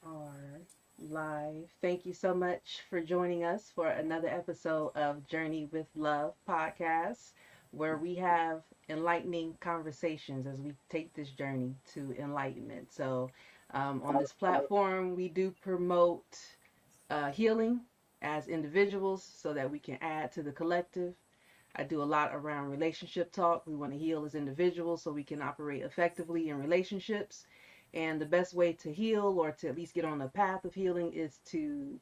Are live. Thank you so much for joining us for another episode of Journey with Love podcast, where we have enlightening conversations as we take this journey to enlightenment. On this platform, we do promote healing as individuals so that we can add to the collective. I do a lot around relationship talk. We want to heal as individuals so we can operate effectively in relationships. And the best way to heal or to at least get on the path of healing is to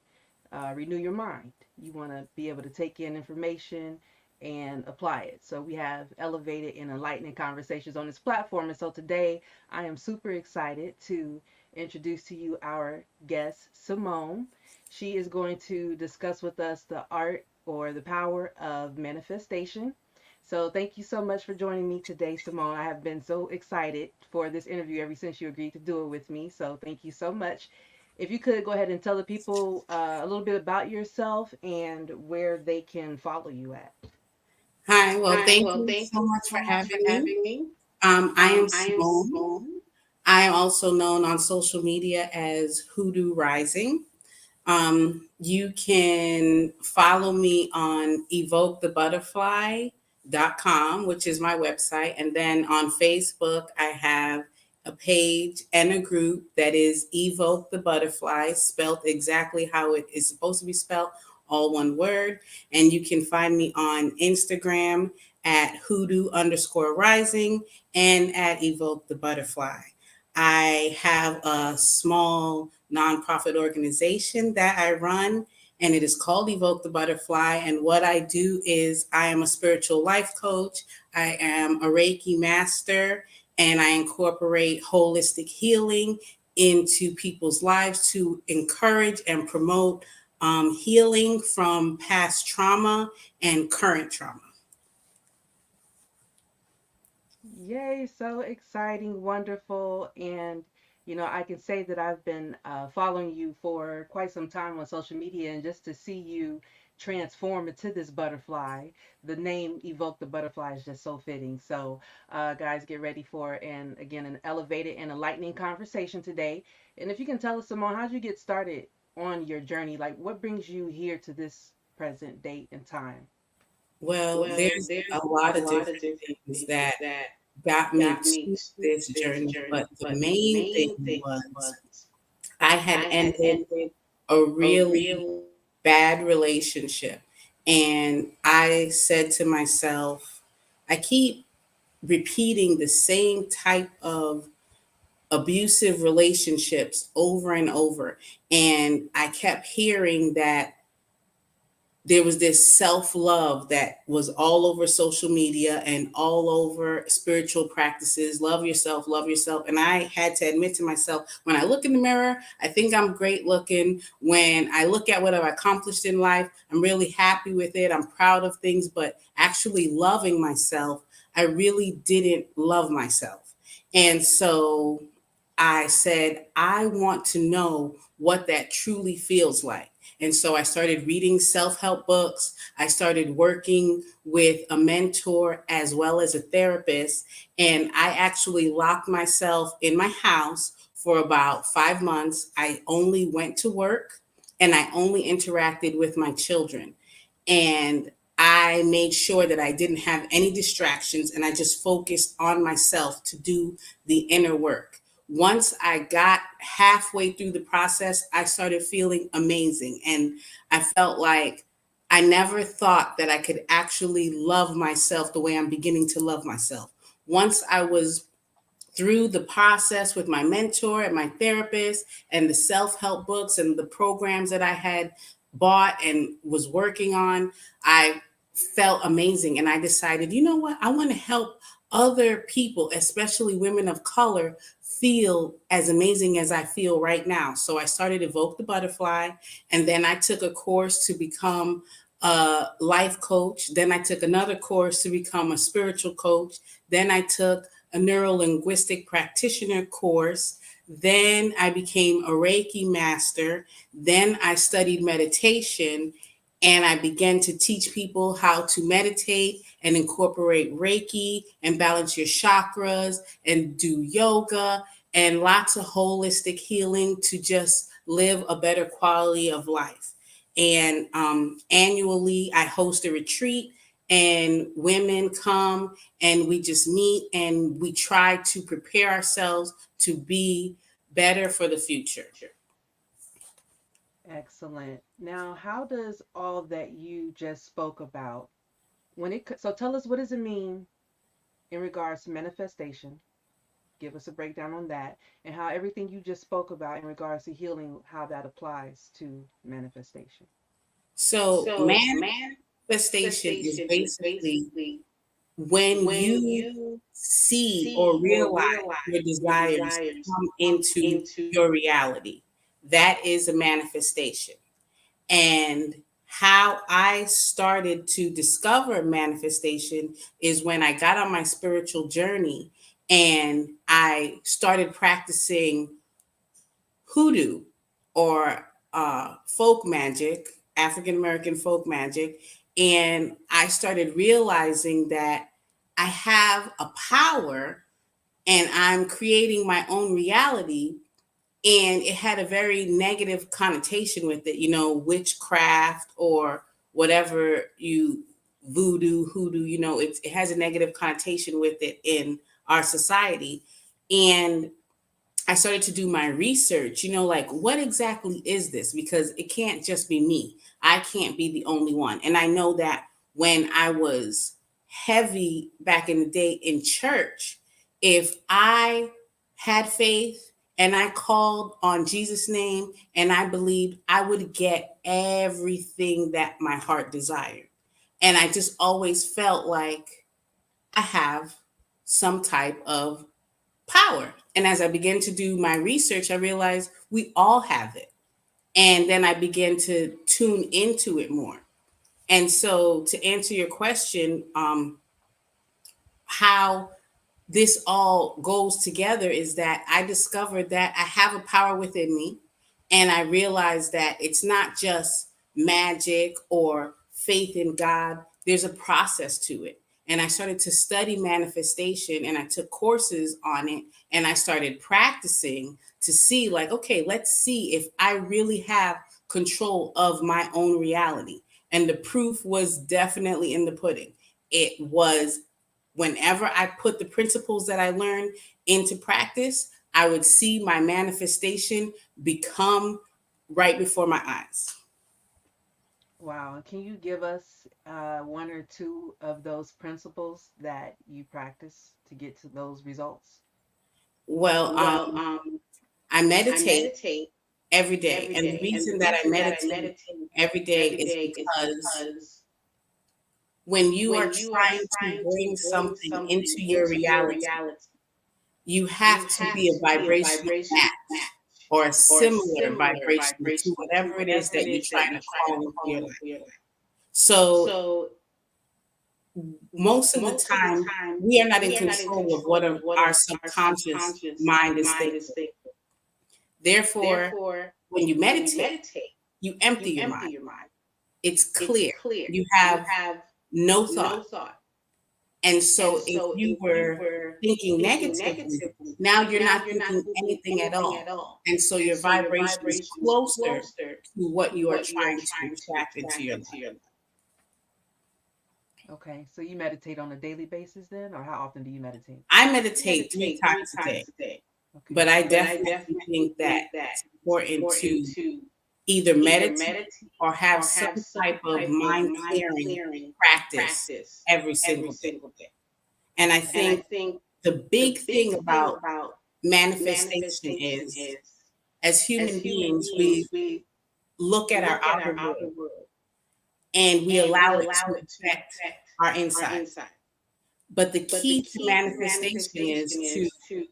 renew your mind. You want to be able to take in information and apply it. So we have elevated and enlightening conversations on this platform. And so today I am super excited to introduce to you our guest, Simone. She is going to discuss with us the art or the power of manifestation. So thank you so much for joining me today, Simone. I have been so excited for this interview ever since you agreed to do it with me. So thank you so much. If you could go ahead and tell the people a little bit about yourself and where they can follow you at. Hi, well, Hi, thank well, you thank so you much for so much for having me. having me. I am I am Simone. Simone. I am also known on social media as Hoodoo Rising. You can follow me on evokethebutterfly.com, which is my website. And then on Facebook, I have a page and a group that is Evoke the Butterfly, spelled exactly how it is supposed to be spelled, all one word. And you can find me on Instagram at hoodoo underscore rising and at Evoke the Butterfly. I have a small nonprofit organization that I run, and it is called Evoke the Butterfly. And what I do is I am a spiritual life coach, I am a Reiki master, and I incorporate holistic healing into people's lives to encourage and promote healing from past trauma and current trauma. Yay, so exciting, wonderful. And, I can say that I've been following you for quite some time on social media, and just to see you transform into this butterfly, the name Evoke the Butterfly is just so fitting. So, guys, get ready for, and again, an elevated and enlightening conversation today. And if you can tell us, Simone, how'd you get started on your journey? Like, what brings you here to this present date and time? Well, Well, there's there's a a lot of lot of different different things things that that got me got me to to this this journey, but journey, the but the main thing main thing was was I had I had ended ended a a really real bad relationship. And I said to myself, I keep repeating the same type of abusive relationships over and over. And I kept hearing that there was this self love that was all over social media and all over spiritual practices. Love yourself. And I had to admit to myself, when I look in the mirror, I think I'm great looking. When I look at what I've accomplished in life, I'm really happy with it. I'm proud of things, but actually loving myself, I really didn't love myself. And so I said, I want to know what that truly feels like. And so I started reading self help books. I started working with a mentor as well as a therapist. And I actually locked myself in my house for about 5 months. I only went to work and I only interacted with my children. And I made sure that I didn't have any distractions and I just focused on myself to do the inner work. Once I got halfway through the process, I started feeling amazing. And I felt like I never thought that I could actually love myself the way I'm beginning to love myself. Once I was through the process with my mentor and my therapist and the self help books and the programs that I had bought and was working on, I felt amazing. And I decided, you know what? I want to help other people, especially women of color, feel as amazing as I feel right now. So I started Evoke the Butterfly, and then I took a course to become a life coach. Then I took another course to become a spiritual coach. Then I took a neuro linguistic practitioner course. Then I became a Reiki master. Then I studied meditation and I began to teach people how to meditate and incorporate Reiki and balance your chakras and do yoga. and lots of holistic healing to just live a better quality of life. And annually, I host a retreat, and women come and we just meet and we try to prepare ourselves to be better for the future. Excellent. Now, how does all that you just spoke about so tell us, what does it mean in regards to manifestation? Give us a breakdown on that, and how everything you just spoke about in regards to healing, how that applies to manifestation. So, So, manifestation is manifestation is basically basically when when you you see or see or realize your realize your desires desires come come into into. your reality. That is a manifestation. And how I started to discover manifestation is when I got on my spiritual journey and I started practicing hoodoo or folk magic, African American folk magic. And I started realizing that I have a power and I'm creating my own reality. And it had a very negative connotation with it, witchcraft or whatever voodoo, hoodoo, it has a negative connotation with it in our society. And I started to do my research, like what exactly is this? Because it can't just be me. I can't be the only one. And I know that when I was heavy back in the day in church, if I had faith and I called on Jesus' name and I believed, I would get everything that my heart desired. And I just always felt like I have some type of power. And as I began to do my research, I realized we all have it. And then I began to tune into it more. And so, to answer your question, how this all goes together is that I discovered that I have a power within me. And I realized that it's not just magic or faith in God, there's a process to it. And I started to study manifestation and I took courses on it and I started practicing to see, like, okay, let's see if I really have control of my own reality. And the proof was definitely in the pudding. It was whenever I put the principles that I learned into practice, I would see my manifestation become right before my eyes. Wow. And can you give us one or two of those principles that you practice to get to those results? Well, Well, I I meditate meditate every day. every And the day. And the reason that I reason that I meditate meditate every day every is day is because because when you are when you are trying to trying to bring bring something into something your into your reality, reality, you you have to have be a to be a vibrational vibration match match or a or a similar similar vibration to vibration to whatever it is whatever that it you're is that trying you're to trying to call into call your into life. your life. So So most of the most of the time, time, we are not in we are not in control of what control of what our our subconscious subconscious mind is mind is thinking. thinking. Therefore, Therefore, when you when you meditate, meditate, you empty you your empty mind. your mind. It's It's clear. clear. You You have have no thought. no thought. And And so if so you if you were were thinking thinking negatively, negatively, now you're now not you're not thinking thinking anything at anything at all. all. And so And your so your vibration is vibration is closer closer to what to you are what you are trying to trying to tap into tap your into life. your life. Okay, so you meditate on a daily basis then, or how often do you meditate? I I meditate three meditate three times a day, times a day. but Okay. I But I definitely definitely think that think that it's it's important important to to either either meditate meditate or have or some have some type of type of mind mind clearing clearing practice practice every every single day. single day. And I And I think think the the big big thing thing about about manifestation manifestation is, is, as as human human beings, beings, we we look at our look at our outer outer world world and we and we allow it allow to it to affect affect our our inside. inside. But the But the key to key to manifestation is manifestation to is to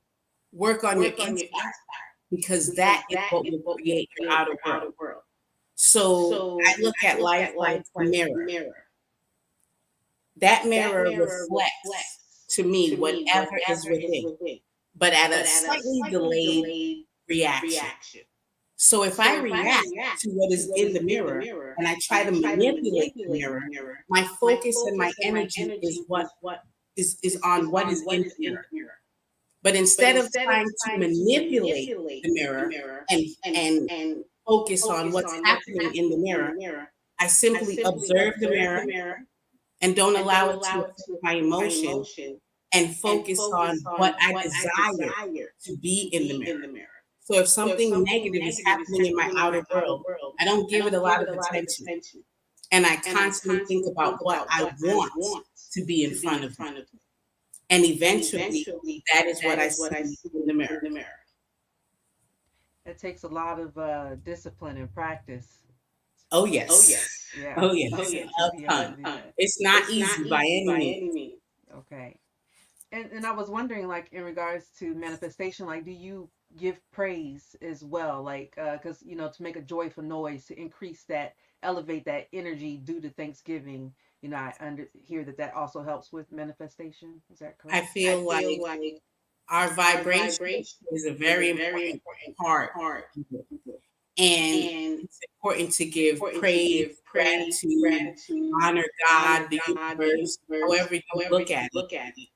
work on your work on your inside, inside because that because is that what is will what will create your create outer your world. outer world. So So I look I at look life at like life a like a mirror. mirror. That That mirror mirror reflects reflects to me to me whatever is whatever is within, within, but at a but at a slightly slightly delayed delayed reaction. reaction. So if I So if I react react to what to is what in is the in the mirror mirror and I and try I to try to manipulate the manipulate the mirror, mirror, my my focus and my focus and my energy is energy what is what is is on what on is what in is the in mirror. the mirror. But But instead of instead of trying to trying to manipulate manipulate the the mirror mirror and and and and focus on focus what's on what's happening in the happening in the mirror, mirror, I I simply simply observe the observe mirror the mirror and don't and allow don't it to allow it affect to my affect my emotion emotion and and focus on focus what on I what I desire desire to be to in the be mirror. in the mirror. So if So if something something negative is negative is happening in my happening in my outer outer world, world, I don't I give it a don't lot give of it a lot of attention. attention. And I And I constantly think constantly about think what about I what I want want to be in to be front in of me. front of me. And And eventually, eventually, that is what that I is what I see see in the mirror. in the mirror. It takes a lot of discipline and practice. Oh, Oh, yes. yes. Yeah, Oh, yes. Oh, to, yes. to A be able to ton. do that. It's not It's not easy by easy any by means. any means. Okay. And I was wondering, like, in regards to manifestation, like, do you give praise as well? Like, because, to make a joyful noise, to increase that, elevate that energy due to Thanksgiving, I hear that also helps with manifestation. Is that I correct? I feel feel like like our our vibration vibration is a is very a very important important part part of it. of it. And And it's important to give important to praise, give praise, gratitude, gratitude, honor honor God, the God, the universe, universe, however you however look you at it. look at it.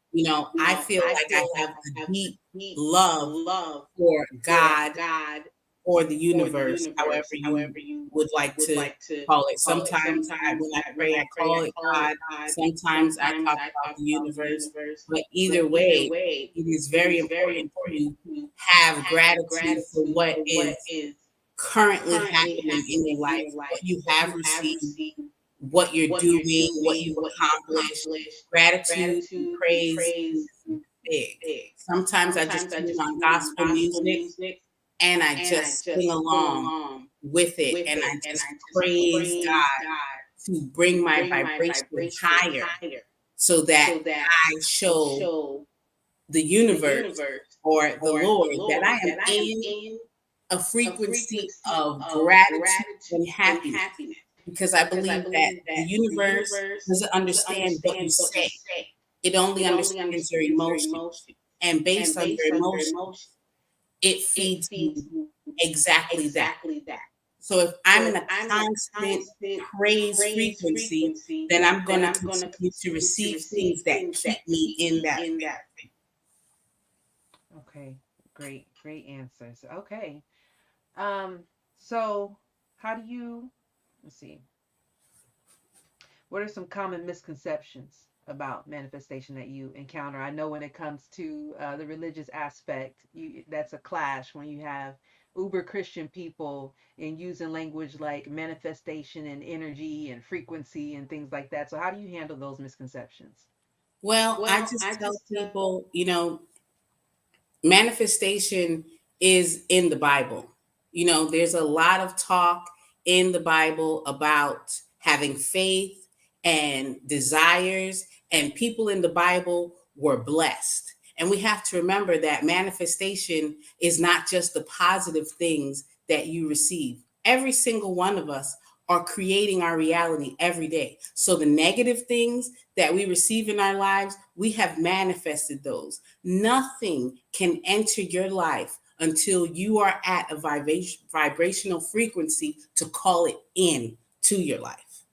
I feel I like I feel like have I a have deep deep love love for for God God or the or the universe, however universe, you however you would like would to like to call it. call it. Sometimes Sometimes when I when pray, I I pray, call I it call it God. God. Sometimes I Sometimes talk I about talk the about the universe. universe. But But either either way, way, it is it very is very important important to to have have gratitude for gratitude what for what is is currently currently happening in your happening in life, your what life, you what have you have received, received, what you're what you're doing, what doing, you've what you've accomplished. accomplished. Gratitude and Gratitude and praise is praise is big. big. Sometimes I just Sometimes I turn just on turn on gospel gospel music music and I and I just sing just sing along along with it with and it I and just I just praise praise God God to bring to my bring my vibration vibration higher higher so that so that I I show show the the universe universe or the or the Lord that I Lord am that I am in in a a frequency frequency of of gratitude gratitude and and happiness happiness because I because I believe that believe the that the universe universe doesn't doesn't understand what you understand what you say. say. It only It only understands your understands your emotion. emotion. And based And on based your on your emotion, emotion, it it feeds feeds you you exactly that. exactly that. So if I'm So in if a I'm in a constant constant praise praise frequency, frequency, then I'm going then to I'm going to continue to continue to receive receive things that things keep that me keep in me that in that. Okay. Great answers. Okay. Um, so how do you, let's see, what are some common misconceptions about manifestation that you encounter? I know when it comes to the religious aspect, that's a clash when you have uber Christian people and using language like manifestation and energy and frequency and things like that. So how do you handle those misconceptions? Well, I Well, I just tell just tell people, manifestation is in the Bible. There's a lot of talk in the Bible about having faith and desires, and people in the Bible were blessed. And we have to remember that manifestation is not just the positive things that you receive. Every single one of us are creating our reality every day. So the negative things that we receive in our lives, we have manifested those. Nothing can enter your life until you are at a vibrational frequency to call it in to your life.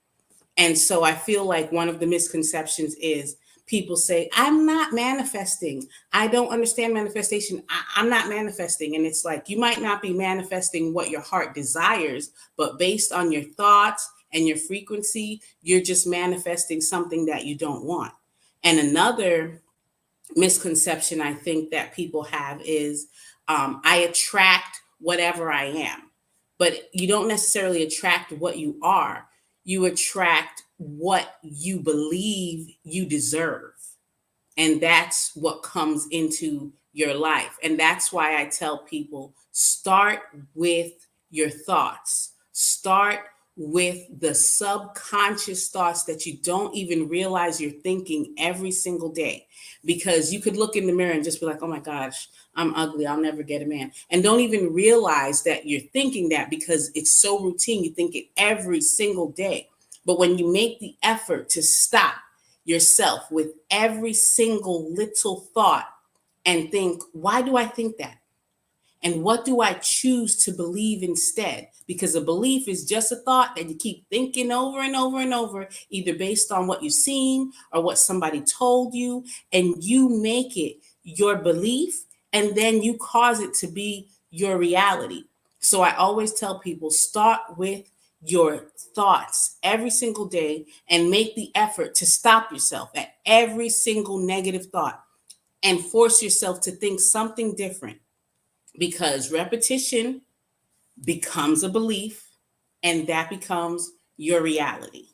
And so I feel like one of the misconceptions is people say, I'm not manifesting. I don't understand manifestation. I'm not manifesting. And it's like, you might not be manifesting what your heart desires, but based on your thoughts and your frequency, you're just manifesting something that you don't want. And another misconception I think that people have is I attract whatever I am. But you don't necessarily attract what you are, you attract what you believe you deserve. And that's what comes into your life. And that's why I tell people start with your thoughts, start with the subconscious thoughts that you don't even realize you're thinking every single day. Because you could look in the mirror and just be like, oh my gosh, I'm ugly, I'll never get a man. And don't even realize that you're thinking that because it's so routine. You think it every single day. But when you make the effort to stop yourself with every single little thought and think, why do I think that? And what do I choose to believe instead? Because a belief is just a thought that you keep thinking over and over and over, either based on what you've seen or what somebody told you, and you make it your belief. and then you cause it to be your reality. So I always tell people, start with your thoughts every single day and make the effort to stop yourself at every single negative thought and force yourself to think something different, because repetition becomes a belief and that becomes your reality.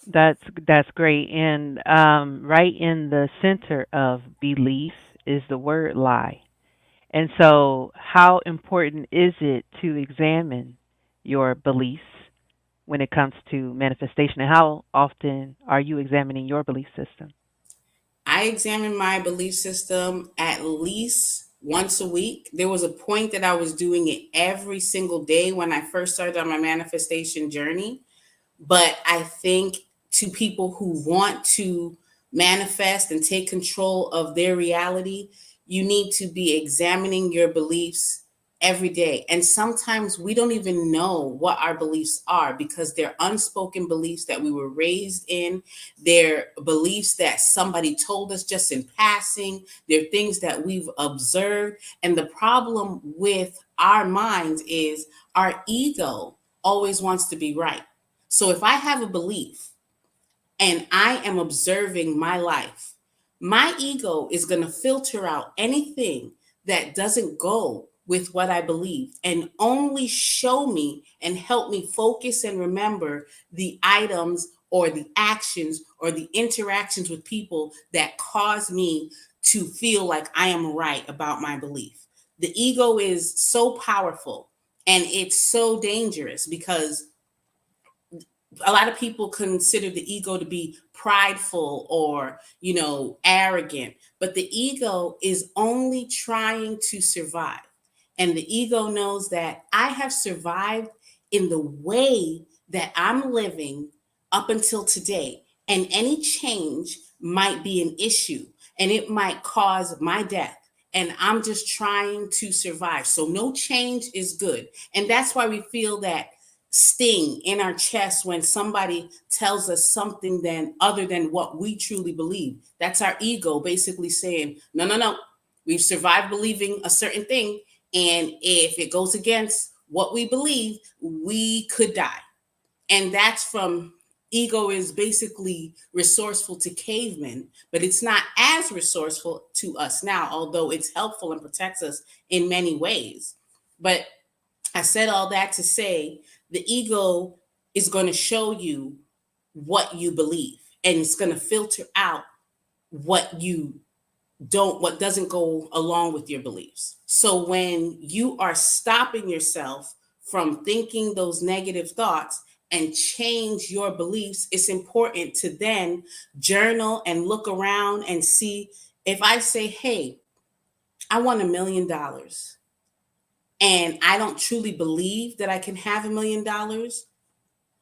That's great. And right in the center of belief is the word lie. And so, how important is it to examine your beliefs when it comes to manifestation? And how often are you examining your belief system? I examine my belief system at least once a week. There was a point that I was doing it every single day when I first started on my manifestation journey. But I think to people who want to manifest and take control of their reality, you need to be examining your beliefs every day. And sometimes we don't even know what our beliefs are because they're unspoken beliefs that we were raised in. They're beliefs that somebody told us just in passing. They're things that we've observed. And the problem with our minds is our ego always wants to be right. So if I have a belief and I am observing my life, my ego is going to filter out anything that doesn't go with what I believe and only show me and help me focus and remember the items or the actions or the interactions with people that cause me to feel like I am right about my belief. The ego is so powerful and it's so dangerous because a lot of people consider the ego to be prideful or, arrogant, but the ego is only trying to survive. And the ego knows that I have survived in the way that I'm living up until today, and any change might be an issue and it might cause my death, and I'm just trying to survive. So no change is good. And that's why we feel that sting in our chest when somebody tells us something then other than what we truly believe. That's our ego basically saying, no, no, no, we've survived believing a certain thing, and if it goes against what we believe, we could die. And that's from ego is basically resourceful to cavemen, but it's not as resourceful to us now, although it's helpful and protects us in many ways. But I said all that to say the ego is going to show you what you believe, and it's going to filter out what you what doesn't go along with your beliefs. So when you are stopping yourself from thinking those negative thoughts and change your beliefs, it's important to then journal and look around and see, if I say, hey, I want $1 million and I don't truly believe that I can have $1 million,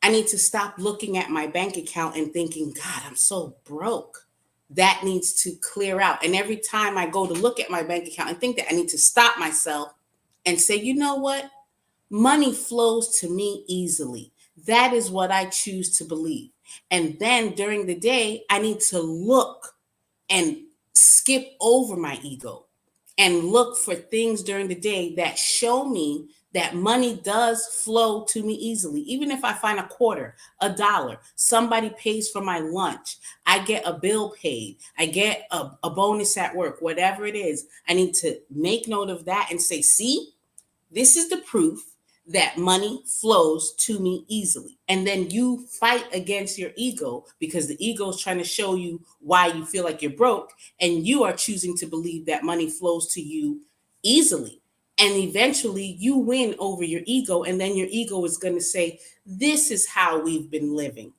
I need to stop looking at my bank account and thinking, God, I'm so broke. That needs to clear out. And every time I go to look at my bank account and think that, I need to stop myself and say, you know what? Money flows to me easily. That is what I choose to believe. And then during the day, I need to look and skip over my ego and look for things during the day that show me that money does flow to me easily. Even if I find a quarter, a dollar, somebody pays for my lunch, I get a bill paid, I get a bonus at work, whatever it is, I need to make note of that and say, see, this is the proof that money flows to me easily. And then you fight against your ego because the ego is trying to show you why you feel like you're broke. And you are choosing to believe that money flows to you easily. And eventually you win over your ego. And then your ego is going to say, this is how we've been living.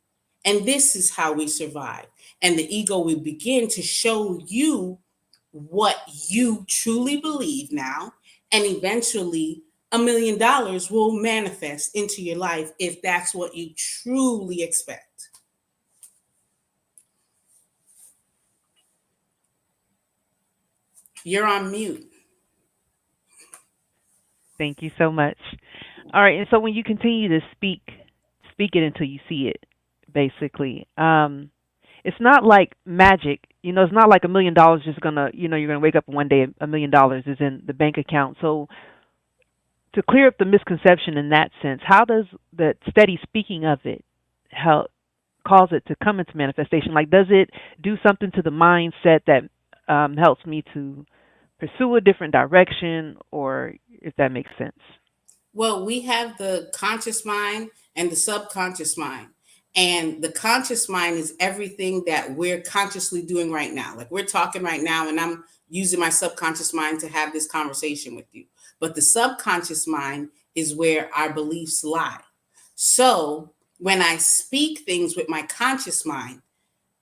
And this is how we survive. And the ego will begin to show you what you truly believe now. And eventually, $1 million will manifest into your life if that's what you truly expect. You're on mute. Thank you so much. All right, and so when you continue to speak it until you see it, basically. It's not like magic. it's not like $1 million just gonna, you're gonna wake up one day $1 million is in the bank account. So to clear up the misconception in that sense, how does that steady speaking of it help cause it to come into manifestation? Like, does it do something to the mindset that helps me to pursue a different direction, or if that makes sense? Well, we have the conscious mind and the subconscious mind. And the conscious mind is everything that we're consciously doing right now. Like we're talking right now, and I'm using my subconscious mind to have this conversation with you. But the subconscious mind is where our beliefs lie. So when I speak things with my conscious mind,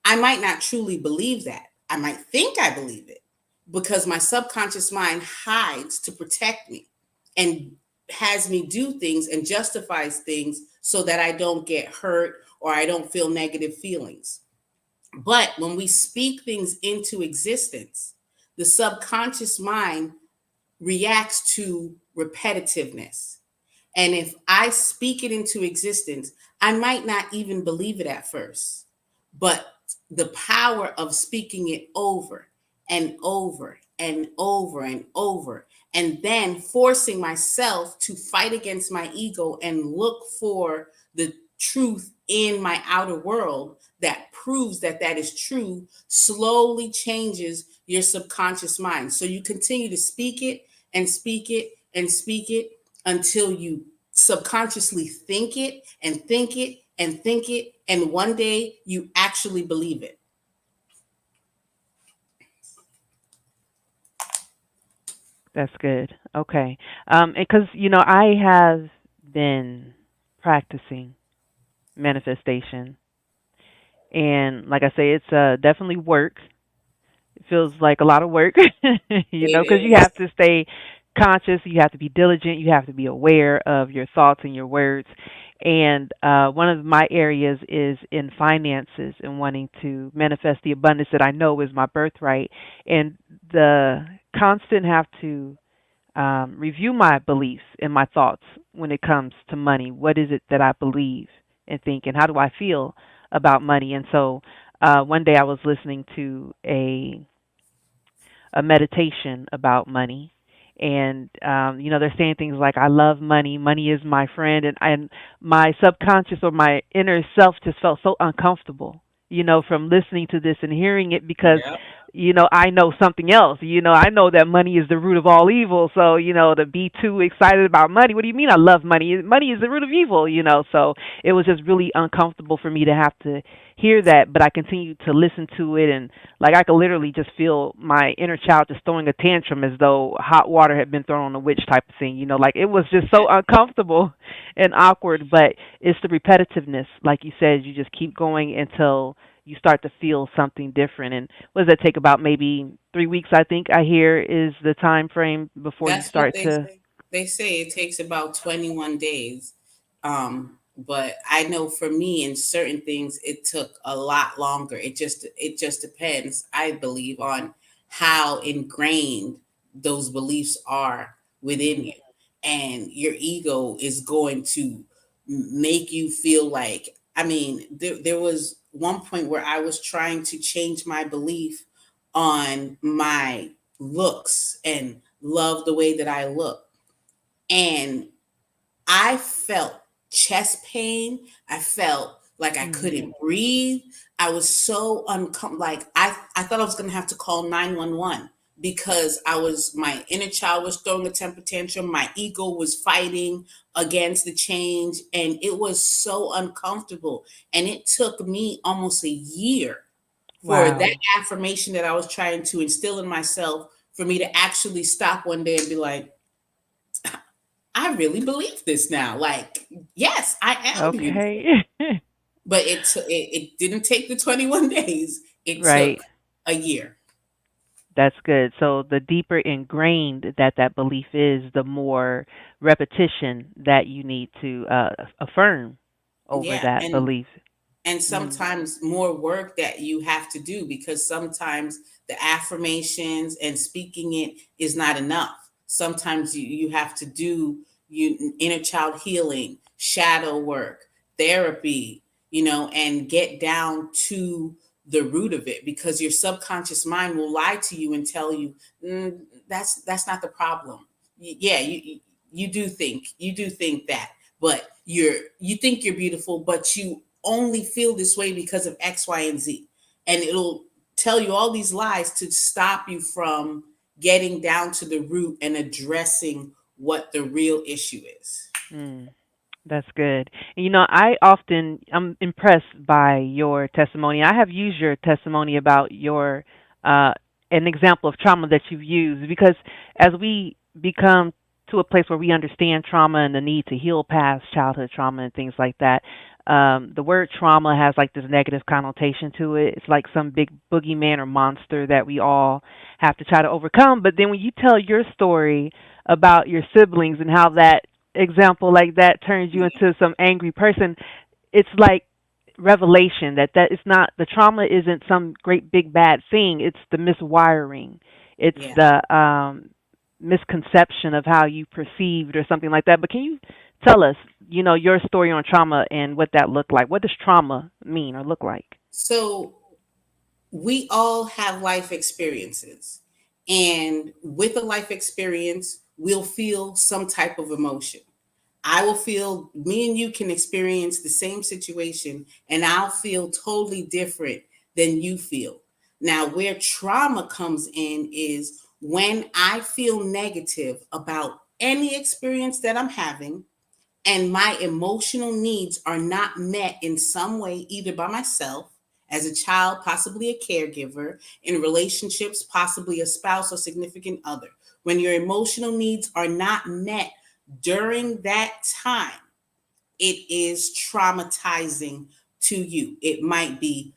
I might not truly believe that. I might think I believe it because my subconscious mind hides to protect me and has me do things and justifies things so that I don't get hurt or I don't feel negative feelings. But when we speak things into existence, the subconscious mind reacts to repetitiveness. And if I speak it into existence, I might not even believe it at first. But the power of speaking it over and over and over and over, and then forcing myself to fight against my ego and look for the truth in my outer world that proves that that is true, slowly changes your subconscious mind. So you continue to speak it and speak it and speak it until you subconsciously think it and think it and think it, and one day you actually believe it. That's good. Okay. Because, I have been practicing manifestation. And like I say, it's definitely work. It feels like a lot of work, because It you is. have to stay conscious, you have to be diligent, you have to be aware of your thoughts and your words. And one of my areas is in finances and wanting to manifest the abundance that I know is my birthright. And the constant have to review my beliefs and my thoughts when it comes to money. What is it that I believe and think, and how do I feel about money? And so one day I was listening to a meditation about money. And they're saying things like, "I love money. Money is my friend," and my subconscious or my inner self just felt so uncomfortable, from listening to this and hearing it because, Yeah. I know something else. I know that money is the root of all evil. So, to be too excited about money, what do you mean I love money? Money is the root of evil. So it was just really uncomfortable for me to have to hear that, but I continued to listen to it, and like I could literally just feel my inner child just throwing a tantrum as though hot water had been thrown on a witch type of thing. Like it was just so uncomfortable and awkward, but it's the repetitiveness. Like you said, you just keep going until you start to feel something different. And what does that take? About maybe 3 weeks, I think I hear is the time frame before you That's what start they to. say. They say it takes about 21 days. But I know for me in certain things it took a lot longer. It just depends, I believe, on how ingrained those beliefs are within you. And your ego is going to make you feel like, I mean, there was one point where I was trying to change my belief on my looks and love the way that I look. And I felt chest pain. I felt like I Mm, couldn't breathe. I was so uncomfortable. Like I thought I was going to have to call 911 because my inner child was throwing a temper tantrum. My ego was fighting against the change. And it was so uncomfortable. And it took me almost a year for that wow. affirmation that I was trying to instill in myself for me to actually stop one day and be like, I really believe this now. Like, yes, I am beautiful. Okay. But it didn't take the 21 days. It Right. took a year. That's good. So the deeper ingrained that belief is, the more repetition that you need to affirm over Yeah. that belief. And Mm. sometimes more work that you have to do because sometimes the affirmations and speaking it is not enough. Sometimes you have to do inner child healing, shadow work, therapy, and get down to the root of it, because your subconscious mind will lie to you and tell you, that's not the problem. Yeah, you do think that, but you think you're beautiful, but you only feel this way because of X, Y, and Z. And it'll tell you all these lies to stop you from getting down to the root and addressing what the real issue is. Mm. That's good. And, I'm impressed by your testimony. I have used your testimony about your uh, an example of trauma that you've used, because as we become to a place where we understand trauma and the need to heal past childhood trauma and things like that, the word trauma has like this negative connotation to it. It's like some big boogeyman or monster that we all have to try to overcome. But then when you tell your story about your siblings and how that example like that turns you into some angry person, it's like revelation that it's not, the trauma isn't some great big bad thing. It's the miswiring. It's Yeah. the misconception of how you perceived or something like that. But can you tell us, your story on trauma and what that looked like? What does trauma mean or look like? So we all have life experiences. And with a life experience, we'll feel some type of emotion. I will feel, me and you can experience the same situation, and I'll feel totally different than you feel. Now, where trauma comes in is when I feel negative about any experience that I'm having, and my emotional needs are not met in some way, either by myself, as a child, possibly a caregiver, in relationships, possibly a spouse or significant other. When your emotional needs are not met during that time, it is traumatizing to you. It might be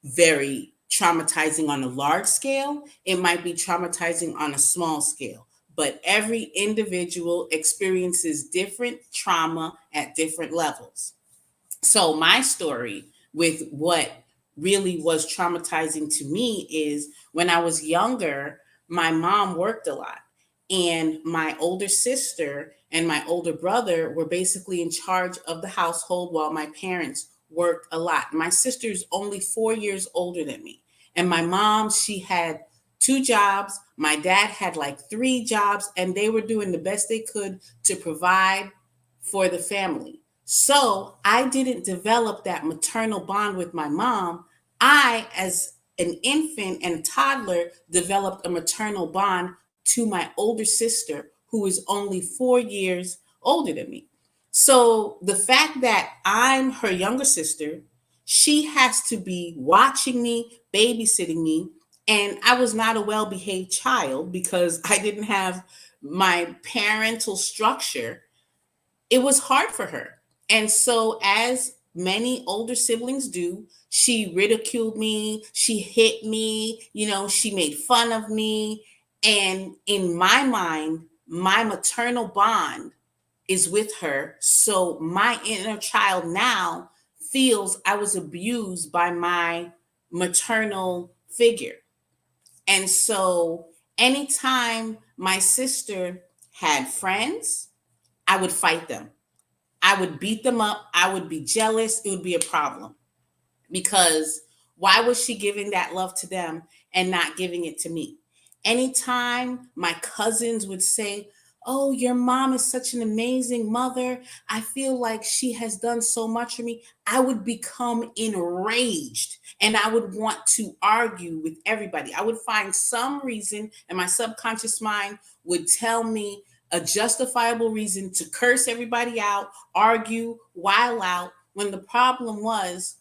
very traumatizing on a large scale, it might be traumatizing on a small scale. But every individual experiences different trauma at different levels. So, my story with what really was traumatizing to me is when I was younger, my mom worked a lot. And my older sister and my older brother were basically in charge of the household while my parents worked a lot. My sister's only 4 years older than me. And my mom, she had two jobs. My dad had like three jobs, and they were doing the best they could to provide for the family. So I didn't develop that maternal bond with my mom. I, as an infant and toddler, developed a maternal bond to my older sister, who is only 4 years older than me. So the fact that I'm her younger sister, she has to be watching me, babysitting me. And I was not a well behaved child because I didn't have my parental structure. It was hard for her. And so, as many older siblings do, she ridiculed me, she hit me, she made fun of me. And in my mind, my maternal bond is with her. So, my inner child now feels I was abused by my maternal figure. And so, anytime my sister had friends, I would fight them. I would beat them up. I would be jealous. It would be a problem because why was she giving that love to them and not giving it to me? Anytime my cousins would say, "Oh, your mom is such an amazing mother. I feel like she has done so much for me." I would become enraged and I would want to argue with everybody. I would find some reason, and my subconscious mind would tell me a justifiable reason to curse everybody out, argue, while out, when the problem was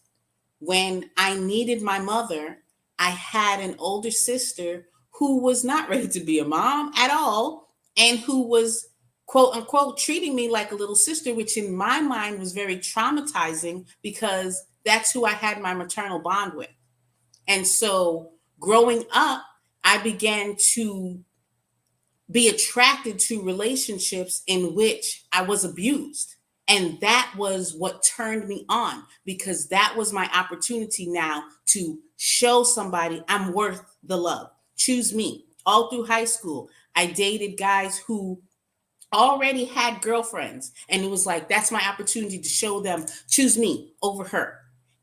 when I needed my mother, I had an older sister who was not ready to be a mom at all and who was, quote unquote, treating me like a little sister, which in my mind was very traumatizing because that's who I had my maternal bond with. And so growing up, I began to be attracted to relationships in which I was abused. And that was what turned me on because that was my opportunity now to show somebody I'm worth the love. Choose me. All through high school, I dated guys who already had girlfriends. And it was like, that's my opportunity to show them, choose me over her.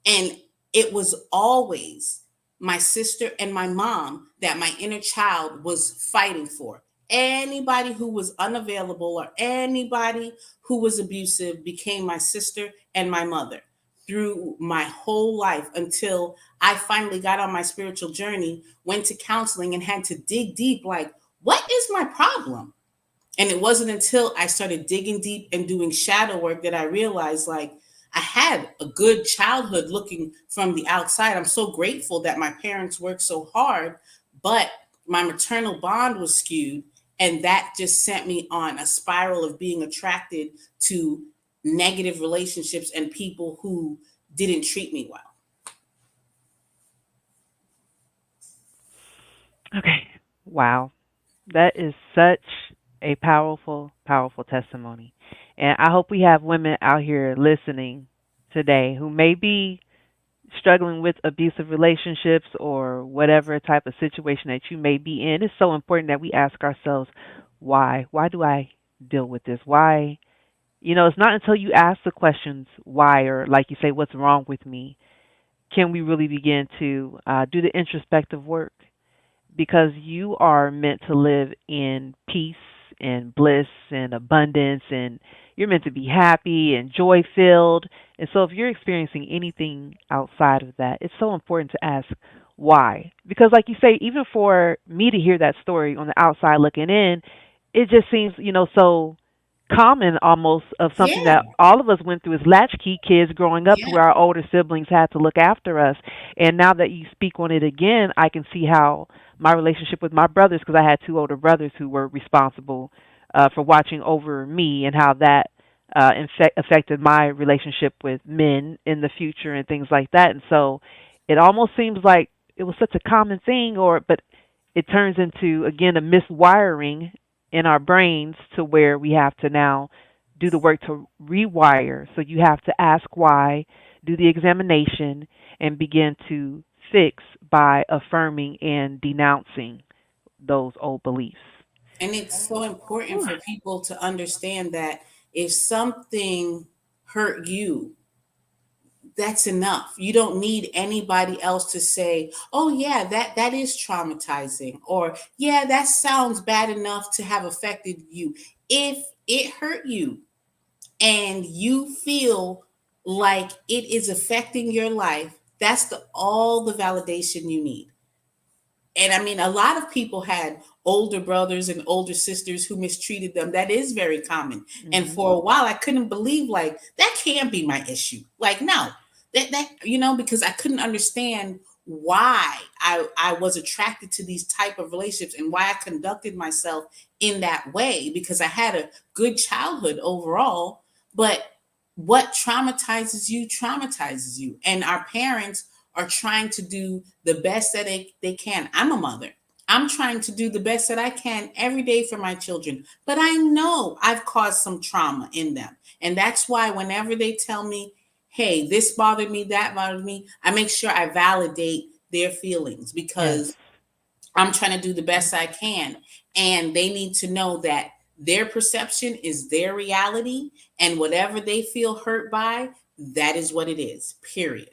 And it was always my sister and my mom that my inner child was fighting for. Anybody who was unavailable or anybody who was abusive became my sister and my mother through my whole life until I finally got on my spiritual journey, went to counseling, and had to dig deep like, what is my problem? And it wasn't until I started digging deep and doing shadow work that I realized like I had a good childhood looking from the outside. I'm so grateful that my parents worked so hard, but my maternal bond was skewed. And that just sent me on a spiral of being attracted to negative relationships and people who didn't treat me well. Okay. Wow. That is such a powerful, powerful testimony. And I hope we have women out here listening today who may be struggling with abusive relationships or whatever type of situation that you may be in. It's so important that we ask ourselves, why? Why do I deal with this? Why? It's not until you ask the questions, why, or like you say, what's wrong with me, can we really begin to do the introspective work, because you are meant to live in peace and bliss and abundance, and you're meant to be happy and joy filled. And so if you're experiencing anything outside of that, it's so important to ask why. Because like you say, even for me to hear that story on the outside looking in, it just seems, so common almost of something Yeah, that all of us went through as latchkey kids growing up to yeah, where our older siblings had to look after us. And now that you speak on it again, I can see how my relationship with my brothers, because I had two older brothers who were responsible for watching over me, and how that affected my relationship with men in the future and things like that. And so it almost seems like it was such a common thing, but it turns into, again, a miswiring in our brains to where we have to now do the work to rewire. So you have to ask why, do the examination, and begin to fix by affirming and denouncing those old beliefs. and it's so important Whew. for people to understand that if something hurt you, that's enough. You don't need anybody else to say, "Oh yeah, that is traumatizing," or "Yeah, that sounds bad enough to have affected you." If it hurt you and you feel like it is affecting your life, that's all the validation you need. And I mean, a lot of people had older brothers and older sisters who mistreated them. That is very common. And Hmm. for a while, I couldn't believe like that can't be my issue. Like, no, because I couldn't understand why I was attracted to these type of relationships and why I conducted myself in that way, because I had a good childhood overall. But what traumatizes you. And our parents are trying to do the best that they can. I'm a mother. I'm trying to do the best that I can every day for my children. But I know I've caused some trauma in them. And that's why whenever they tell me, hey, this bothered me, that bothered me, I make sure I validate their feelings, Yes. because I'm trying to do the best I can. And they need to know that their perception is their reality. And whatever they feel hurt by, that is what it is, period.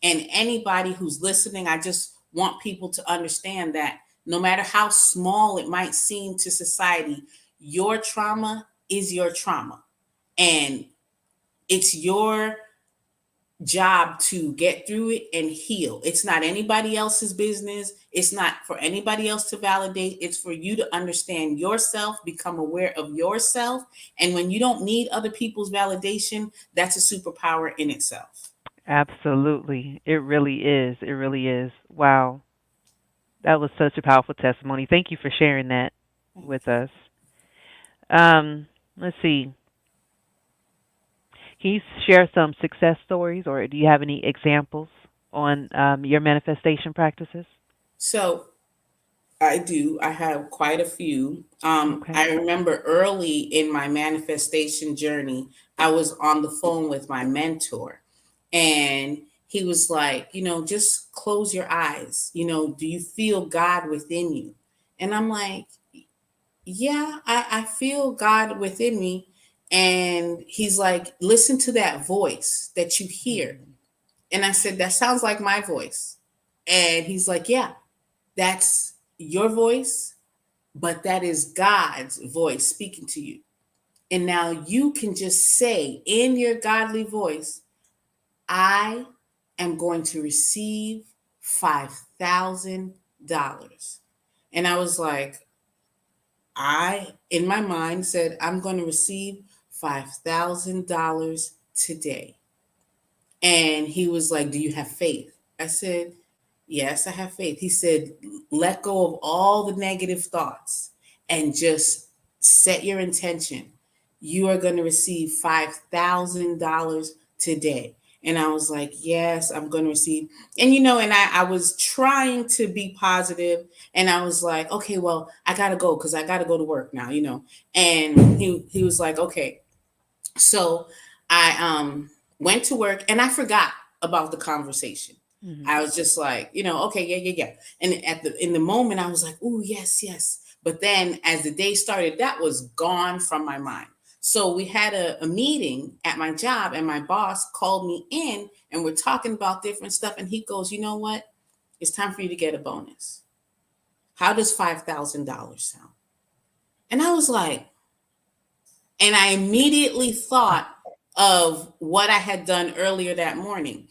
And anybody who's listening, I just want people to understand that no matter how small it might seem to society, your trauma is your trauma. And it's your job to get through it and heal. It's not anybody else's business. It's not for anybody else to validate. It's for you to understand yourself, become aware of yourself. And when you don't need other people's validation, that's a superpower in itself. Absolutely. It really is. It really is. Wow. That was such a powerful testimony. Thank you for sharing that with us. Let's see. Can you share some success stories, or do you have any examples on your manifestation practices? So I do. I have quite a few. Okay. I remember early in my manifestation journey, I was on the phone with my mentor, and he was like, just close your eyes. Do you feel God within you? And I'm like, yeah, I feel God within me. And he's like, listen to that voice that you hear. Mhm. And I said, that sounds like my voice. And he's like, yeah, that's your voice, but that is God's voice speaking to you. And now you can just say in your godly voice, I am going to receive $5,000. And I was like, in my mind, said, I'm going to receive $5,000 today. And he was like, do you have faith? I said, yes, I have faith. He said, let go of all the negative thoughts and just set your intention. You are going to receive $5,000 today. And I was like, yes, I'm going to receive. And, and I was trying to be positive. And I was like, okay, well, I got to go because I got to go to work now. And he was like, okay. So I went to work and I forgot about the conversation. Hmm. I was just like, okay, yeah. And in the moment I was like, oh, yes, yes. But then as the day started, that was gone from my mind. So we had a meeting at my job and my boss called me in and we're talking about different stuff. And he goes, you know what? It's time for you to get a bonus. How does $5,000 sound? And I was like, and I immediately thought of what I had done earlier that morning.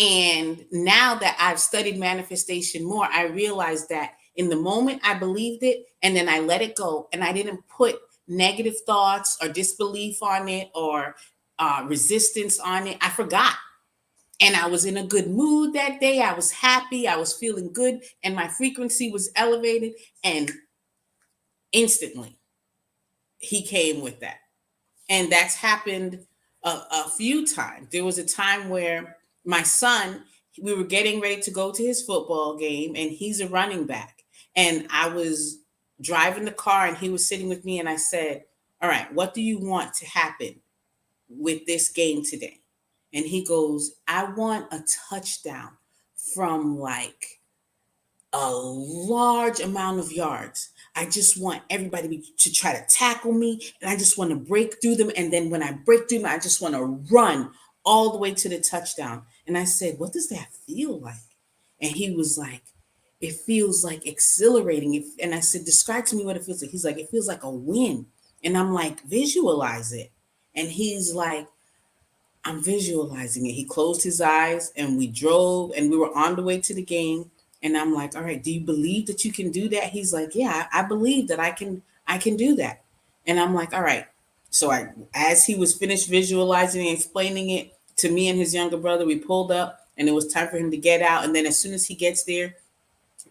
And now that I've studied manifestation more, I realized that in the moment I believed it and then I let it go and I didn't put negative thoughts or disbelief on it or resistance on it. I forgot. And I was in a good mood that day. I was happy. I was feeling good and my frequency was elevated. And instantly he came with that. And that's happened a few times. There was a time where my son, we were getting ready to go to his football game, and he's a running back. And I was driving the car, and he was sitting with me, and I said, all right, what do you want to happen with this game today? And he goes, I want a touchdown from like a large amount of yards. I just want everybody to try to tackle me, and I just want to break through them. And then when I break through them, I just want to run all the way to the touchdown. And I said, what does that feel like? And he was like, it feels like exhilarating. And I said, describe to me what it feels like. He's like, it feels like a win. And I'm like, visualize it. And he's like, I'm visualizing it. He closed his eyes and we drove and we were on the way to the game. And I'm like, all right, do you believe that you can do that? He's like, yeah, I believe that I can do that. And I'm like, all right. So as he was finished visualizing and explaining it to me and his younger brother, we pulled up and it was time for him to get out. And then as soon as he gets there,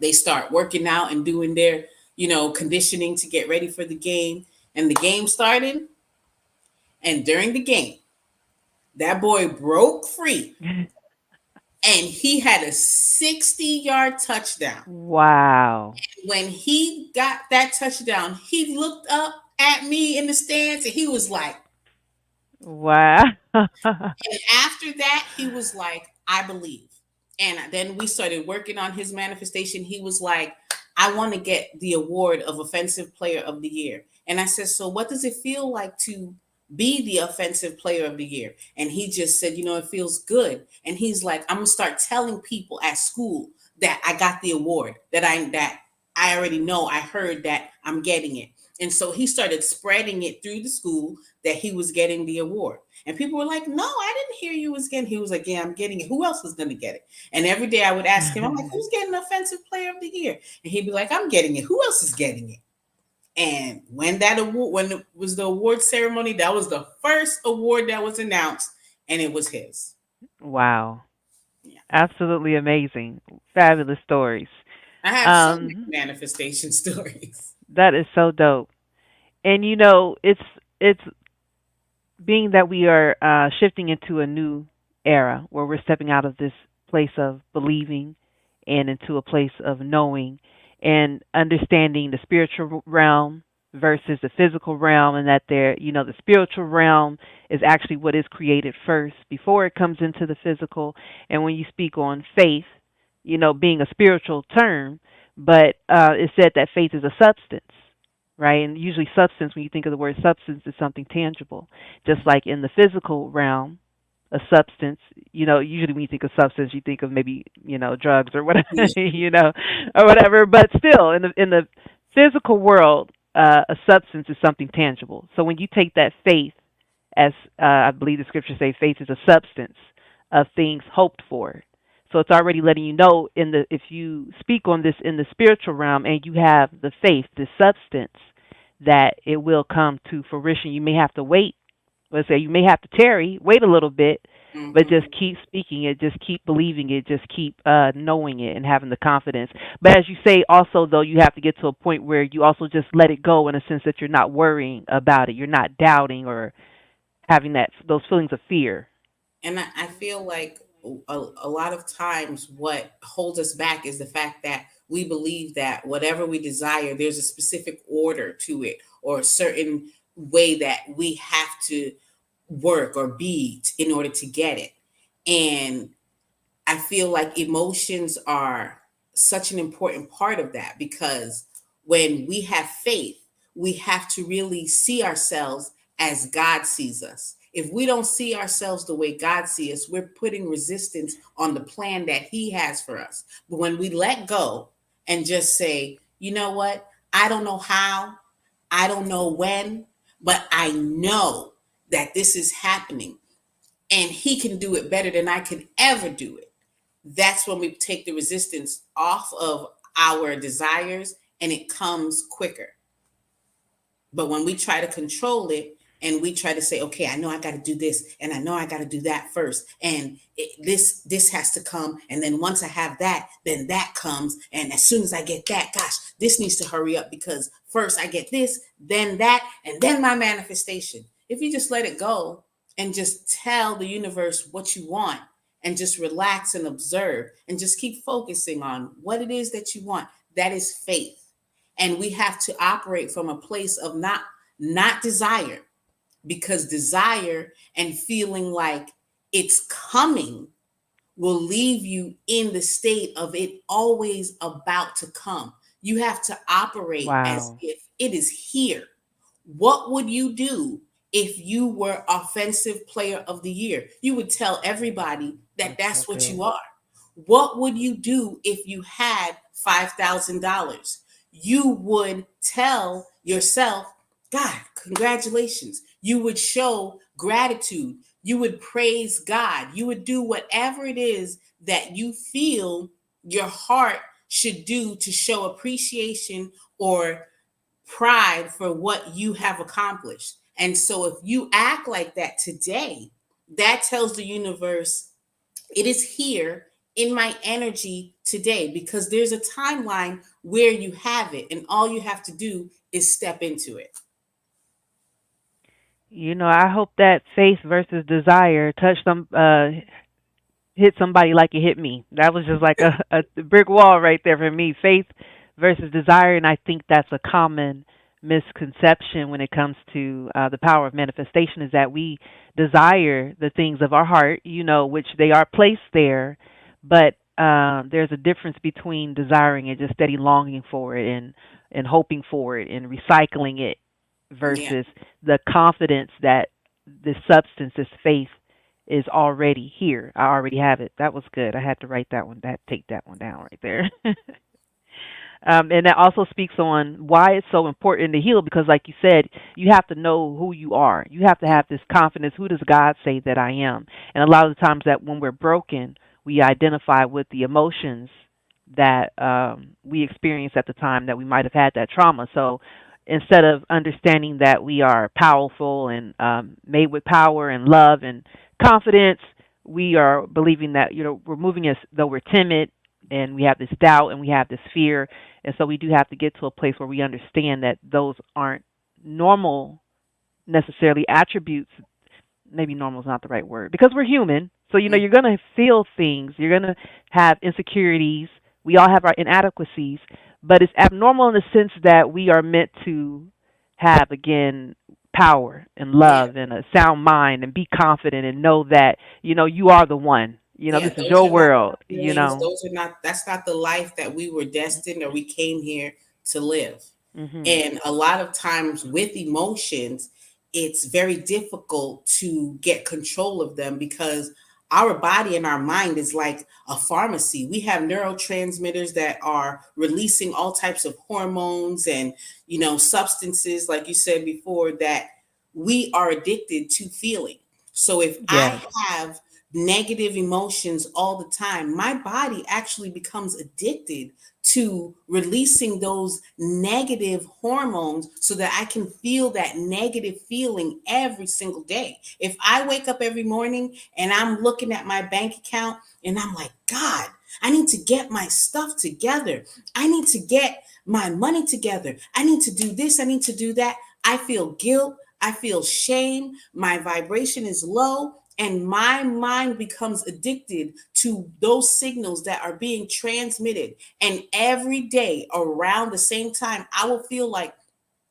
they start working out and doing their, conditioning to get ready for the game. And the game started. And during the game, that boy broke free and he had a 60-yard touchdown. Wow. When he got that touchdown, he looked up at me in the stands and he was like, Wow. and after that, he was like, I believe. And then we started working on his manifestation. He was like, I want to get the award of Offensive Player of the Year. And I said, so what does it feel like to be the Offensive Player of the Year? And he just said, it feels good. And he's like, I'm going to start telling people at school that I got the award, that I already know. I heard that I'm getting it. And so he started spreading it through the school that he was getting the award. And people were like, no, I didn't hear you was getting. He was like, yeah, I'm getting it. Who else was going to get it? And every day I would ask him, I'm like, who's getting Offensive Player of the Year? And he'd be like, I'm getting it. Who else is getting it? And when it was the award ceremony, that was the first award that was announced, and it was his. Wow. Yeah. Absolutely amazing. Fabulous stories. I have so many Um, manifestation stories. that is so dope. And it's being that we are shifting into a new era where we're stepping out of this place of believing and into a place of knowing and understanding the spiritual realm versus the physical realm, and that the spiritual realm is actually what is created first before it comes into the physical. And when you speak on faith, being a spiritual term, but it said that faith is a substance, right? And usually, substance, when you think of the word substance, is something tangible. Just like in the physical realm, a substance. Usually when you think of substance, you think of maybe drugs or whatever, Yeah. or whatever. But still, in the physical world, a substance is something tangible. So when you take that faith, as I believe the scriptures say, faith is a substance of things hoped for. So it's already letting you know if you speak on this in the spiritual realm and you have the faith, the substance, that it will come to fruition. You may have to wait. Let's say you may have to tarry, wait a little bit, but just Hmm. keep speaking it, just keep believing it, just keep knowing it and having the confidence. But as you say, also though, you have to get to a point where you also just let it go in a sense that you're not worrying about it, you're not doubting or having those feelings of fear. And I feel like a lot of times what holds us back is the fact that we believe that whatever we desire, there's a specific order to it or a certain way that we have to work or be in order to get it. And I feel like emotions are such an important part of that because when we have faith, we have to really see ourselves as God sees us. If we don't see ourselves the way God sees us, we're putting resistance on the plan that He has for us. But when we let go and just say, you know what? I don't know how, I don't know when, but I know that this is happening and He can do it better than I could ever do it. That's when we take the resistance off of our desires and it comes quicker. But when we try to control it and we try to say, okay, I know I got to do this and I know I got to do that first, and this has to come, and then once I have that, then that comes, and as soon as I get that, gosh, this needs to hurry up because first I get this, then that, and then my manifestation. If you just let it go and just tell the universe what you want and just relax and observe and just keep focusing on what it is that you want, that is faith. And we have to operate from a place of not desire, because desire and feeling like it's coming will leave you in the state of it always about to come. You have to operate as Wow. if it is here. What would you do if you were offensive player of the year? You would tell everybody that That's so that's what you good. are. What would you do if you had $5,000? You would tell yourself, God, congratulations. You would show gratitude. You would praise God. You would do whatever it is that you feel your heart should do to show appreciation or pride for what you have accomplished. And so if you act like that today, that tells the universe it is here in my energy today, because there's a timeline where you have it and all you have to do is step into it. I hope that faith versus desire hit somebody like it hit me. That was just like a brick wall right there for me. Faith versus desire, and I think that's a common misconception when it comes to the power of manifestation is that we desire the things of our heart, which they are placed there, but there's a difference between desiring and just steady longing for it and hoping for it and recycling it Yeah. versus the confidence that this substance, this faith, is already here. I already have it. That was good. I had to write that one. That take that one down right there. And that also speaks on why it's so important to heal because, like you said, you have to know who you are. You have to have this confidence. Who does God say that I am? And a lot of the times that when we're broken, we identify with the emotions that we experienced at the time that we might have had that trauma. So instead of understanding that we are powerful and made with power and love and confidence, we are believing that we're moving as though we're timid and we have this doubt and we have this fear, and so we do have to get to a place where we understand that those aren't normal necessarily attributes. Maybe normal is not the right word because we're human. So Mm. you're going to feel things. You're going to have insecurities. We all have our inadequacies, but it's abnormal in the sense that we are meant to have again power and Yeah. love and a sound mind and be confident and know that you are the one. Yeah. This is Those your are not world. feelings. Those are not, that's not the life that we were destined or we came here to live. Mhm. And a lot of times with emotions, it's very difficult to get control of them because our body and our mind is like a pharmacy. We have neurotransmitters that are releasing all types of hormones and, substances, like you said before, that we are addicted to feeling. So if I Yes. have negative emotions all the time, my body actually becomes addicted to releasing those negative hormones so that I can feel that negative feeling every single day. If I wake up every morning and I'm looking at my bank account and I'm like, God, I need to get my stuff together. I need to get my money together. I need to do this. I need to do that. I feel guilt. I feel shame. My vibration is low. And my mind becomes addicted to those signals that are being transmitted. And every day around the same time, I will feel like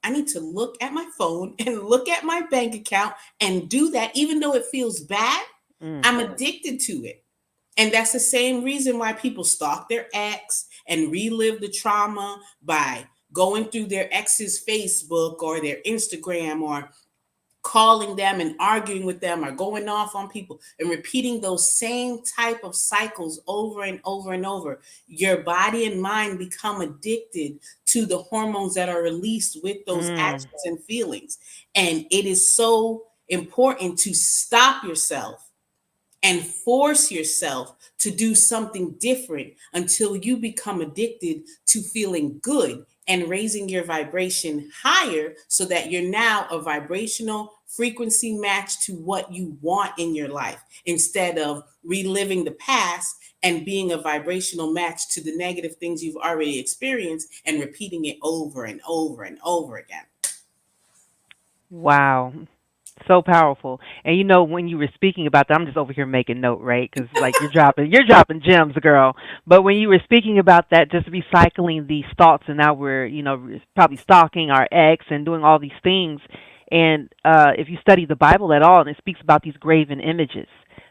I need to look at my phone and look at my bank account and do that, even though it feels bad. Mm. I'm addicted to it. And that's the same reason why people stalk their ex and relive the trauma by going through their ex's Facebook or their Instagram or calling them and arguing with them or going off on people and repeating those same type of cycles over and over and over. Your body and mind become addicted to the hormones that are released with those Mm. actions and feelings. And it is so important to stop yourself and force yourself to do something different until you become addicted to feeling good and raising your vibration higher so that you're now a vibrational frequency match to what you want in your life instead of reliving the past and being a vibrational match to the negative things you've already experienced and repeating it over and over and over again. Wow. So powerful. And when you were speaking about that, I'm just over here making note, right? Because like you're dropping gems, girl. But when you were speaking about that, just recycling these thoughts, and now we're, probably stalking our ex and doing all these things. And if you study the Bible at all, and it speaks about these graven images,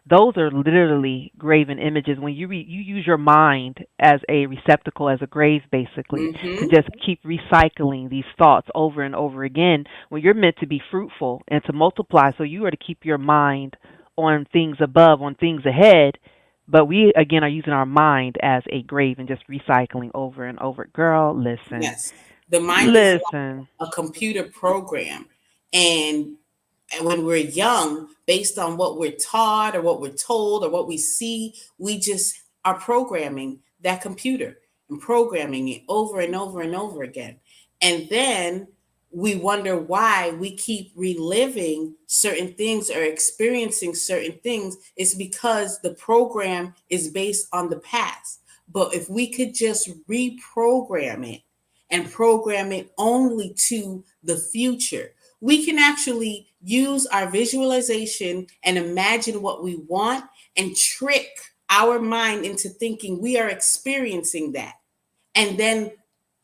those are literally graven images. When you use your mind as a receptacle, as a grave, basically, to Mm-hmm. just keep recycling these thoughts over and over again, when you're meant to be fruitful and to multiply, so you are to keep your mind on things above, on things ahead. But we again are using our mind as a grave and just recycling over and over. Girl, listen, Yes. The mind is listen. a computer program. And when we're young, based on what we're taught or what we're told or what we see, we just are programming that computer and programming it over and over and over again. And then we wonder why we keep reliving certain things or experiencing certain things. It's because the program is based on the past. But if we could just reprogram it and program it only to the future, we can actually use our visualization and imagine what we want and trick our mind into thinking we are experiencing that. And then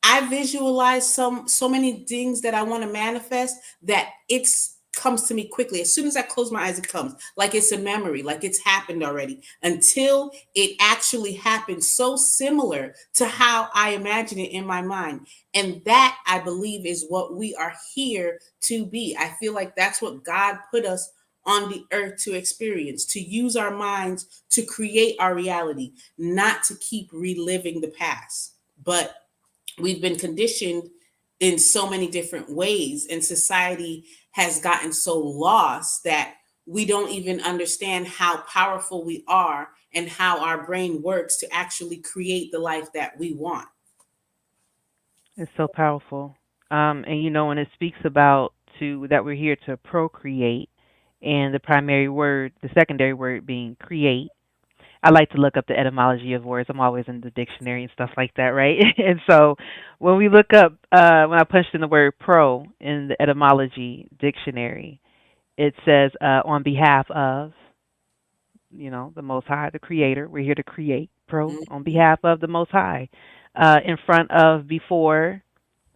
I visualize so many things that I want to manifest that it's comes to me quickly. As soon as I close my eyes, it comes like it's a memory, like it's happened already, until it actually happens so similar to how I imagine it in my mind. And that, I believe, is what we are here to be. I feel like that's what God put us on the earth to experience, to use our minds to create our reality, not to keep reliving the past. But we've been conditioned in so many different ways, and society has gotten so lost that we don't even understand how powerful we are and how our brain works to actually create the life that we want. It's so powerful. And when it speaks about to that we're here to procreate, and the primary word, the secondary word being create. I like to look up the etymology of words. I'm always in the dictionary and stuff like that, right? And so when we look up, when I punched in the word pro in the etymology dictionary, it says on behalf of, the Most High, the Creator. We're here to create. Pro on Mhm. behalf of the Most High. In front of, before,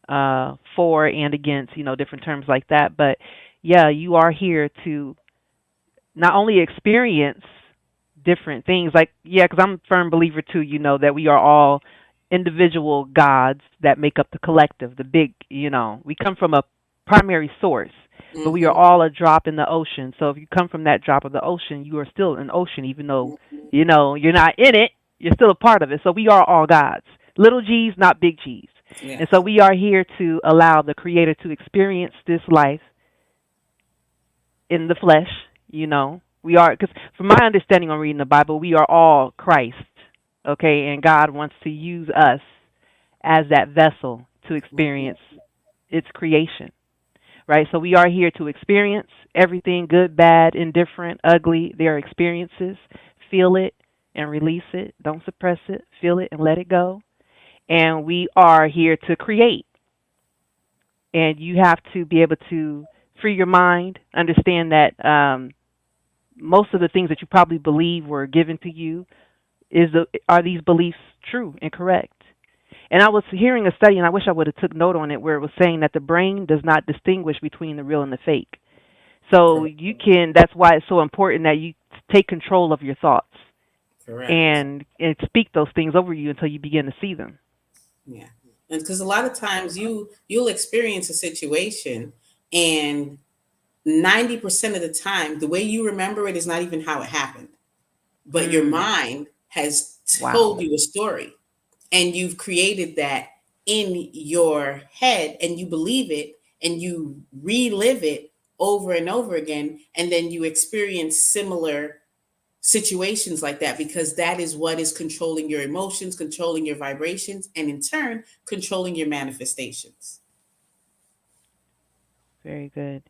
for, and against, different terms like that. But yeah, you are here to not only experience different things, like, yeah, because I'm a firm believer too, that we are all individual gods that make up the collective, the big, we come from a primary source. but we are Mm-hmm. all a drop in the ocean. So if you come from that drop of the ocean, you are still an ocean, even though you're not in it. You're still a part of it. So we are all gods, little G's, not big G's. And so Yes. we are here to allow the Creator to experience this life in the flesh. We are, because from my understanding on reading the Bible, we are all Christ. Okay, and God wants to use us as that vessel to experience its creation, right? So we are here to experience everything, good, bad, indifferent, ugly. There are experiences. Feel it and release it. Don't suppress it. Feel it and let it go. And we are here to create. And you have to be able to free your mind, understand that most of the things that you probably believe were given to you are these beliefs true and correct? And I was hearing a study, and I wish I would have took note on it, where it was saying that the brain does not distinguish between the real and the fake. So Correct. you can. That's why it's so important that you take control of your thoughts Correct. and speak those things over you until you begin to see them. Yeah. And because a lot of times you'll experience a situation, and 90% of the time the way you remember it is not even how it happened. But your Mm, mind has told wow. you a story, and you've created that in your head, and you believe it, and you relive it over and over again, and then you experience similar situations like that, because that is what is controlling your emotions, controlling your vibrations, and in turn controlling your manifestations. Very good.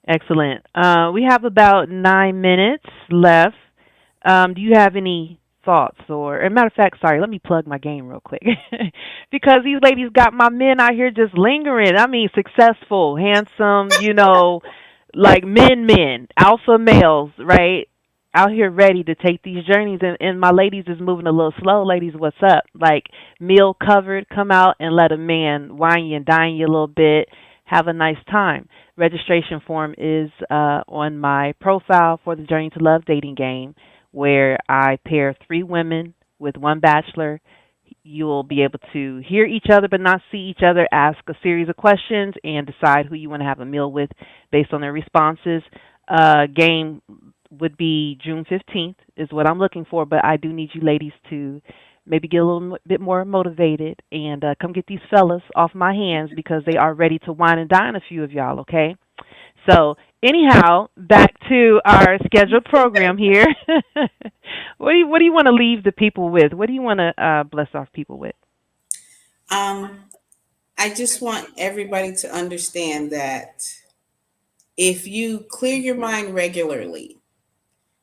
Excellent. We have about 9 minutes left. Do you have any thoughts or, as a matter of fact, sorry, let me plug my game real quick because these ladies got my men out here just lingering. I mean, successful, handsome, like men, alpha males, right? Out here ready to take these journeys, and my ladies is moving a little slow. Ladies, what's up? Like, meal covered, come out and let a man wine you and dine you a little bit. Have a nice time. Registration form is on my profile for the Journey to Love dating game, where I pair three women with one bachelor. You'll be able to hear each other but not see each other, ask a series of questions, and decide who you want to have a meal with based on their responses. Game would be June 15th, is what I'm looking for, but I do need you ladies to maybe get a little bit more motivated and come get these fellas off my hands because they are ready to wine and dine a few of y'all, okay? So, anyhow, back to our scheduled program here. What do you want to leave the people with? What do you want to bless our people with? um I just want everybody to understand that if you clear your mind regularly,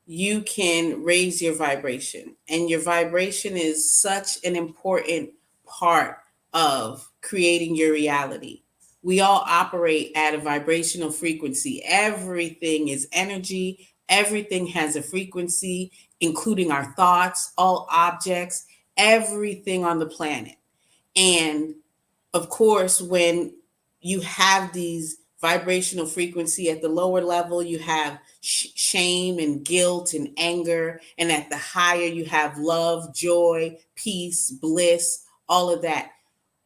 you can raise your vibration. And your vibration is such an important part of creating your reality. We all operate at a vibrational frequency. Everything is energy, everything has a frequency, including our thoughts, all objects, everything on the planet. And of course, when you have these vibrational frequency at the lower level, you have shame and guilt and anger. And at the higher, you have love, joy, peace, bliss, all of that.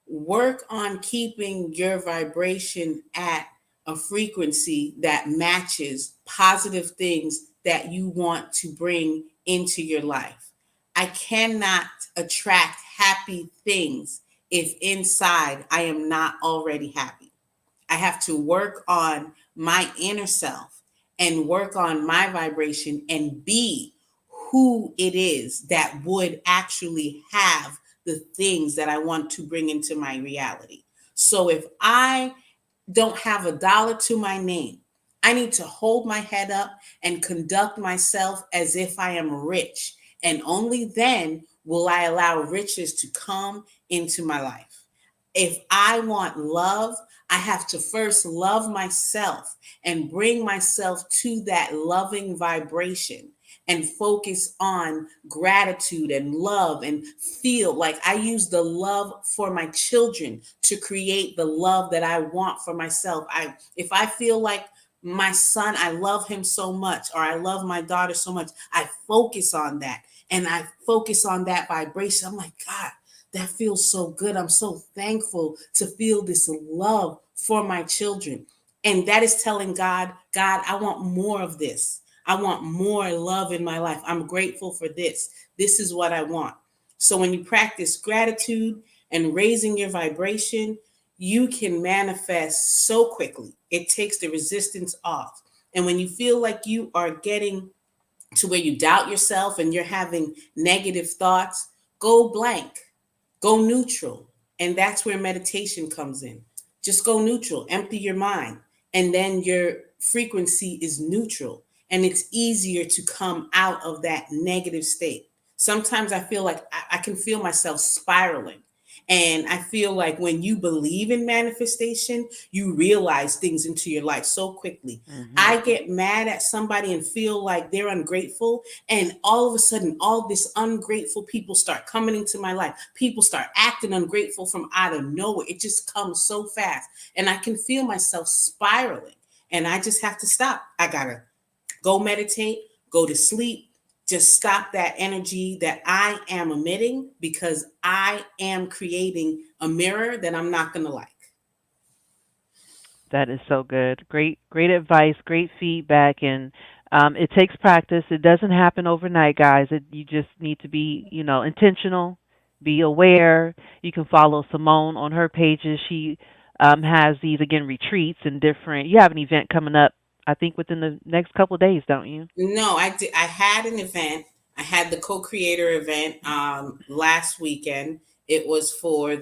Work on keeping your vibration at a frequency that matches positive things that you want to bring into your life. I cannot attract happy things if inside I am not already happy. I have to work on my inner self and work on my vibration and be who it is that would actually have the things that I want to bring into my reality. So if I don't have a dollar to my name, I need to hold my head up and conduct myself as if I am rich. And only then will I allow riches to come into my life. If I want love, I have to first love myself and bring myself to that loving vibration and focus on gratitude and love and feel like I use the love for my children to create the love that I want for myself. If I feel like my son, I love him so much, or I love my daughter so much, I focus on that and I focus on that vibration. I'm like, God, that feels so good. I'm so thankful to feel this love for my children. And that is telling God, God, I want more of this. I want more love in my life. I'm grateful for this. This is what I want. So when you practice gratitude and raising your vibration, you can manifest so quickly. It takes the resistance off. And when you feel like you are getting to where you doubt yourself and you're having negative thoughts, go blank, go neutral. And that's where meditation comes in. Just go neutral, empty your mind, and then your frequency is neutral. And it's easier to come out of that negative state. Sometimes I feel like I can feel myself spiraling. And I feel like when you believe in manifestation, you realize things into your life so quickly. Hmm. I get mad at somebody and feel like they're ungrateful. And all of a sudden, all this ungrateful people start coming into my life. People start acting ungrateful from out of nowhere. It just comes so fast. And I can feel myself spiraling. And I just have to stop. I got to go meditate, go to sleep, just stop that energy that I am emitting because I am creating a mirror that I'm not going to like. That is so good. Great, great advice, great feedback, and it takes practice. It doesn't happen overnight, guys. You just need to be, intentional, be aware. You can follow Simone on her pages. She has these again retreats and different. You have an event coming up, I think, within the next couple of days, don't you? No, I did. I had an event. I had the co-creator event last weekend. It was for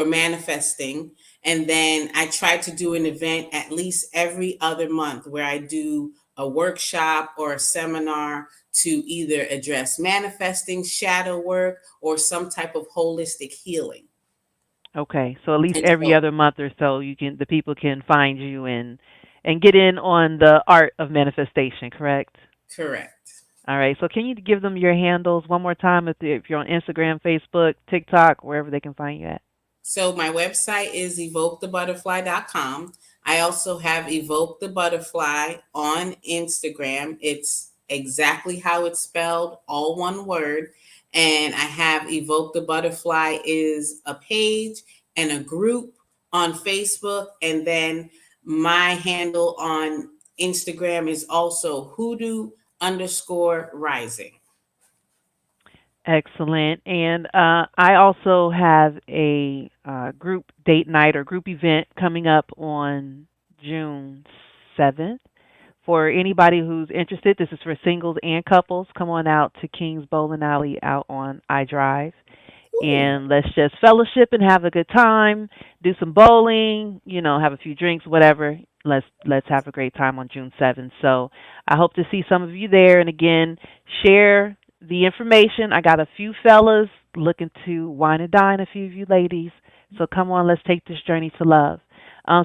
manifesting. And then I try to do an event at least every other month where I do a workshop or a seminar to either address manifesting, shadow work, or some type of holistic healing. Okay, so at least And every so, other month or so, the people can find you and get in on the art of manifestation. Correct? correct. All right. So can you give them your handles one more time if you're on Instagram, Facebook, TikTok, wherever they can find you at? So my website is evokethebutterfly.com. I also have Evoke the Butterfly on Instagram. It's exactly how it's spelled, all one word. And I have Evoke the Butterfly is a page and a group on Facebook. And then my handle on Instagram is also hoodoo_rising. Excellent. And I also have a group date night or group event coming up on June 7th. For anybody who's interested, this is for singles and couples. Come on out to King's Bowling Alley out on iDrive. Ooh. And let's just fellowship and have a good time, do some bowling, have a few drinks, whatever. Let's have a great time on June 7th. So I hope to see some of you there. And again, share the information. I got a few fellas looking to wine and dine a few of you ladies. So come on, let's take this journey to love.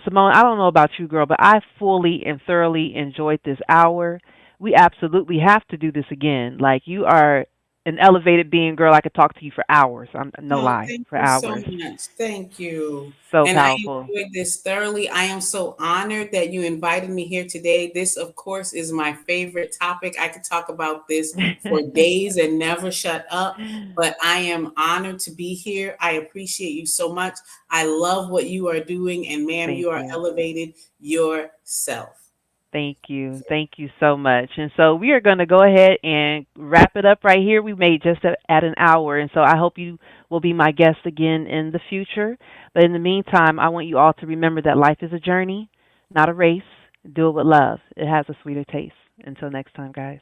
Simone, I don't know about you, girl, but I fully and thoroughly enjoyed this hour. We absolutely have to do this again. Like, you are an elevated being, girl. I could talk to you for hours. I'm no Oh, lie, thank for you so hours. much. Thank you. So And I powerful. enjoyed this thoroughly. I am so honored that you invited me here today. This, of course, is my favorite topic. I could talk about this for days and never shut up, but I am honored to be here. I appreciate you so much. I love what you are doing, and ma'am, Thank you are you. elevated yourself. Thank you. Thank you so much. And so we are going to go ahead and wrap it up right here. We made just at an hour. And so I hope you will be my guest again in the future. But in the meantime, I want you all to remember that life is a journey, not a race. Do it with love. It has a sweeter taste. Until next time, guys.